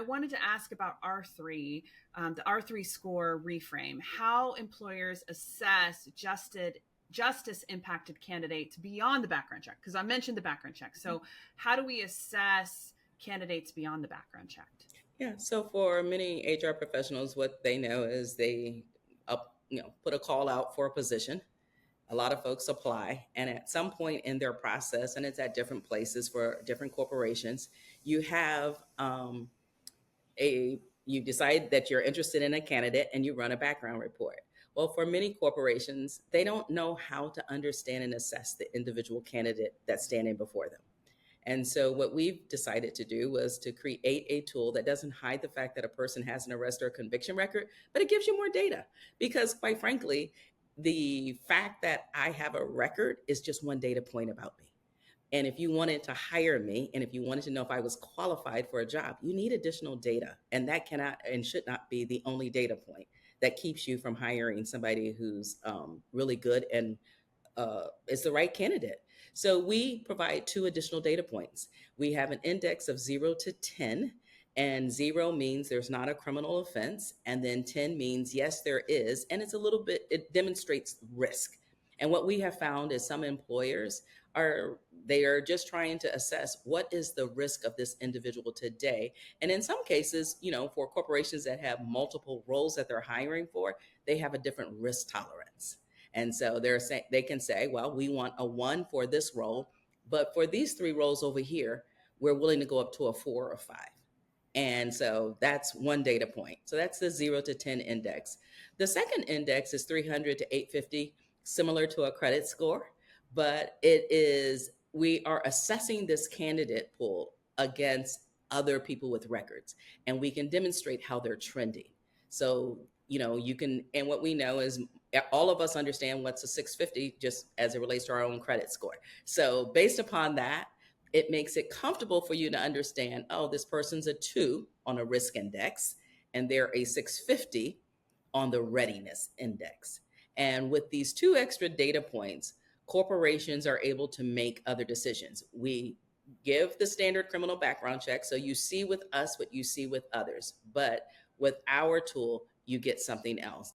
I wanted to ask about R3, the R3 score reframe, how employers assess justice impacted candidates beyond the background check. Because I mentioned the background check. So, how do we assess candidates beyond the background check? Yeah, so for many HR professionals, what they know is they put a call out for a position. A lot of folks apply, and at some point in their process, and it's at different places for different corporations, you have a you decide that you're interested in a candidate and you run a background report. Well, for many corporations, they don't know how to understand and assess the individual candidate that's standing before them. And so, what we've decided to do was to create a tool that doesn't hide the fact that a person has an arrest or a conviction record, but it gives you more data. Because, quite frankly, the fact that I have a record is just one data point about me. And if you wanted to hire me and if you wanted to know if I was qualified for a job, you need additional data. And that cannot and should not be the only data point that keeps you from hiring somebody who's really good and is the right candidate. So we provide two additional data points. We have an index of 0 to 10, and 0 means there's not a criminal offense, and then 10 means yes, there is, and it's a little bit, it demonstrates risk. And what we have found is some employers they are just trying to assess what is the risk of this individual today. And in some cases, for corporations that have multiple roles that they're hiring for, they have a different risk tolerance. And so they can say, well, we want a 1 for this role, but for these 3 roles over here, we're willing to go up to a 4 or 5. And so that's one data point. So that's the 0 to 10 index. The second index is 300 to 850, similar to a credit score, but we are assessing this candidate pool against other people with records, and we can demonstrate how they're trending. So, you can, and what we know is all of us understand what's a 650 just as it relates to our own credit score. So, based upon that, it makes it comfortable for you to understand, oh, this person's a 2 on a risk index, and they're a 650 on the readiness index. And with these 2 extra data points, corporations are able to make other decisions. We give the standard criminal background check, so you see with us what you see with others. But with our tool, you get something else.